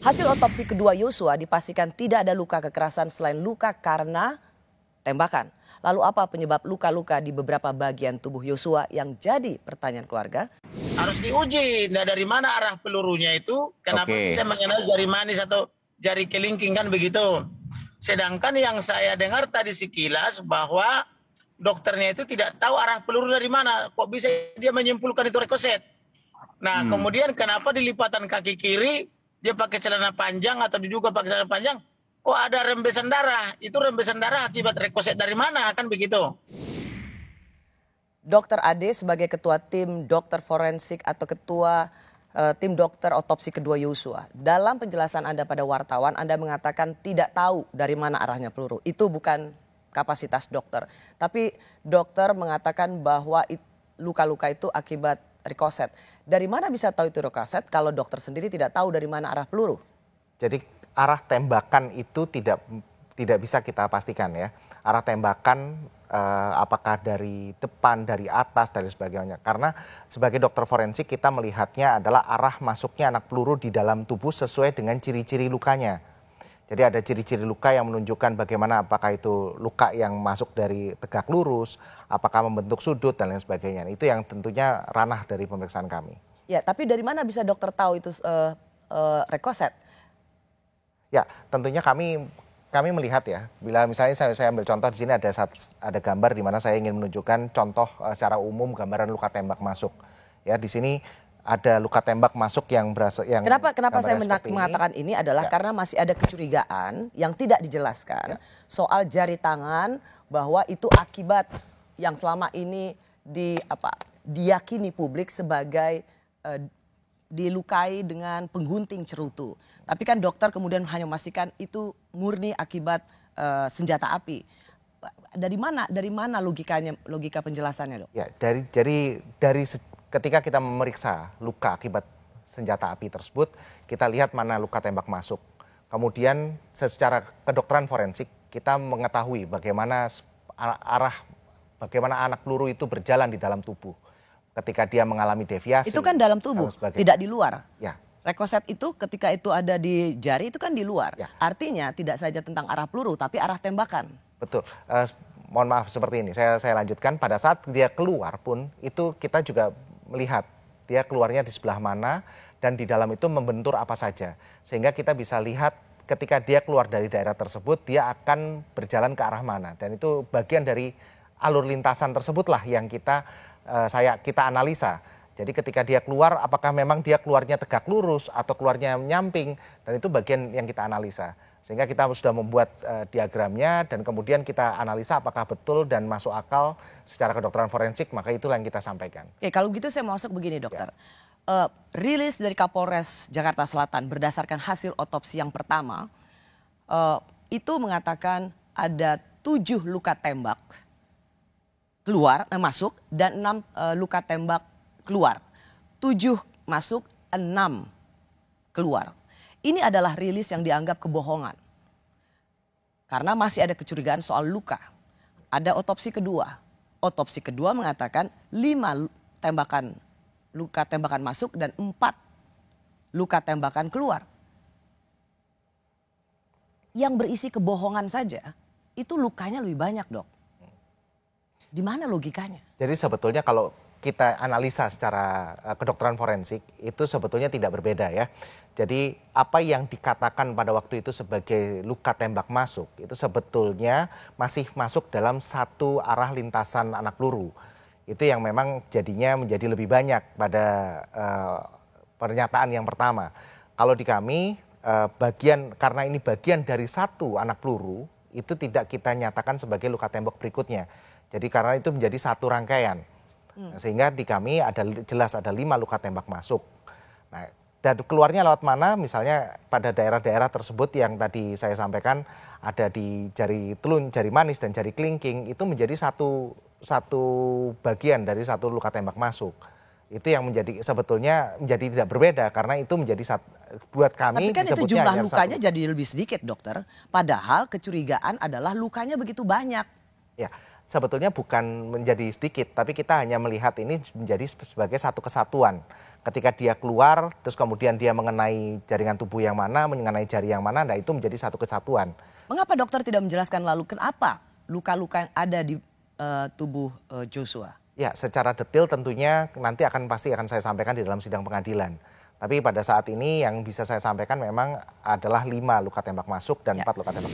Hasil otopsi kedua Yosua dipastikan tidak ada luka kekerasan selain luka karena tembakan. Lalu apa penyebab luka-luka di beberapa bagian tubuh Yosua yang jadi pertanyaan keluarga? Harus diuji. Nah, dari mana arah pelurunya itu? Kenapa bisa mengenai jari manis atau jari kelingking kan begitu. Sedangkan yang saya dengar tadi sekilas bahwa dokternya itu tidak tahu arah peluru dari mana. Kok bisa dia menyimpulkan itu rekoset? Nah, kemudian kenapa di lipatan kaki kiri dia pakai celana panjang atau diduga pakai celana panjang? Kok ada rembesan darah? Itu rembesan darah akibat rekoset dari mana? Kan begitu. Dokter Ade sebagai ketua tim dokter forensik atau ketua tim dokter otopsi kedua Yosua. Dalam penjelasan Anda pada wartawan, Anda mengatakan tidak tahu dari mana arahnya peluru. Itu bukan kapasitas dokter. Tapi dokter mengatakan bahwa luka-luka itu akibat rekoset. Dari mana bisa tahu itu rekoset kalau dokter sendiri tidak tahu dari mana arah peluru? Jadi arah tembakan itu tidak bisa kita pastikan ya. Arah tembakan apakah dari depan, dari atas, dari sebagainya. Karena sebagai dokter forensik kita melihatnya adalah arah masuknya anak peluru di dalam tubuh sesuai dengan ciri-ciri lukanya. Jadi ada ciri-ciri luka yang menunjukkan bagaimana apakah itu luka yang masuk dari tegak lurus, apakah membentuk sudut dan lain sebagainya. Itu yang tentunya ranah dari pemeriksaan kami. Ya, tapi dari mana bisa dokter tahu itu rekoset? Ya, tentunya kami melihat ya, bila misalnya saya ambil contoh di sini ada gambar di mana saya ingin menunjukkan contoh secara umum gambaran luka tembak masuk. Ya, di sini ada luka tembak masuk yang Kenapa saya mengatakan ini adalah karena masih ada kecurigaan yang tidak dijelaskan soal jari tangan bahwa itu akibat yang selama ini diyakini publik sebagai dilukai dengan penggunting cerutu. Tapi kan dokter kemudian hanya memastikan itu murni akibat senjata api. Dari mana logika penjelasannya, Dok? Ya, dari ketika kita memeriksa luka akibat senjata api tersebut, kita lihat mana luka tembak masuk. Kemudian secara kedokteran forensik kita mengetahui bagaimana anak peluru itu berjalan di dalam tubuh. Ketika dia mengalami deviasi. Itu kan dalam tubuh, tidak di luar. Ya. Rekoset itu ketika itu ada di jari itu kan di luar. Ya. Artinya tidak saja tentang arah peluru tapi arah tembakan. Betul. Mohon maaf seperti ini. Saya lanjutkan, pada saat dia keluar pun itu kita juga melihat dia keluarnya di sebelah mana dan di dalam itu membentur apa saja. Sehingga kita bisa lihat ketika dia keluar dari daerah tersebut dia akan berjalan ke arah mana. Dan itu bagian dari alur lintasan tersebutlah yang kita analisa. Jadi ketika dia keluar apakah memang dia keluarnya tegak lurus atau keluarnya nyamping, dan itu bagian yang kita analisa. Sehingga kita sudah membuat diagramnya dan kemudian kita analisa apakah betul dan masuk akal secara kedokteran forensik, maka itulah yang kita sampaikan. Oke, kalau gitu saya mau masuk begini, dokter. Ya. Rilis dari Kapolres Jakarta Selatan berdasarkan hasil otopsi yang pertama, itu mengatakan ada 7 luka tembak masuk dan 6 luka tembak keluar. 7 masuk, 6 keluar. Ini adalah rilis yang dianggap kebohongan. Karena masih ada kecurigaan soal luka. Ada otopsi kedua. Otopsi kedua mengatakan 5 luka tembakan masuk dan 4 luka tembakan keluar. Yang berisi kebohongan saja, itu lukanya lebih banyak, Dok. Di mana logikanya? Jadi sebetulnya kalau kita analisa secara kedokteran forensik itu sebetulnya tidak berbeda ya. Jadi apa yang dikatakan pada waktu itu sebagai luka tembak masuk itu sebetulnya masih masuk dalam satu arah lintasan anak peluru. Itu yang memang jadinya menjadi lebih banyak pada pernyataan yang pertama. Kalau di kami karena ini bagian dari satu anak peluru itu tidak kita nyatakan sebagai luka tembak berikutnya. Jadi karena itu menjadi satu rangkaian. Sehingga di kami jelas ada 5 luka tembak masuk. Nah, dan keluarnya lewat mana? Misalnya pada daerah-daerah tersebut yang tadi saya sampaikan ada di jari telun, jari manis dan jari kelingking, itu menjadi satu bagian dari satu luka tembak masuk. Itu yang sebetulnya menjadi tidak berbeda karena itu menjadi buat kami. Tapi kan itu jumlah lukanya jadi lebih sedikit, dokter. Padahal kecurigaan adalah lukanya begitu banyak. Ya. sebetulnya bukan menjadi sedikit, tapi kita hanya melihat ini menjadi sebagai satu kesatuan. Ketika dia keluar, terus kemudian dia mengenai jaringan tubuh yang mana, mengenai jari yang mana, nah itu menjadi satu kesatuan. Mengapa dokter tidak menjelaskan lalu kenapa luka-luka yang ada di tubuh Joshua? Ya, secara detail tentunya nanti pasti akan saya sampaikan di dalam sidang pengadilan. Tapi pada saat ini yang bisa saya sampaikan memang adalah 5 luka tembak masuk dan 4 luka tembak.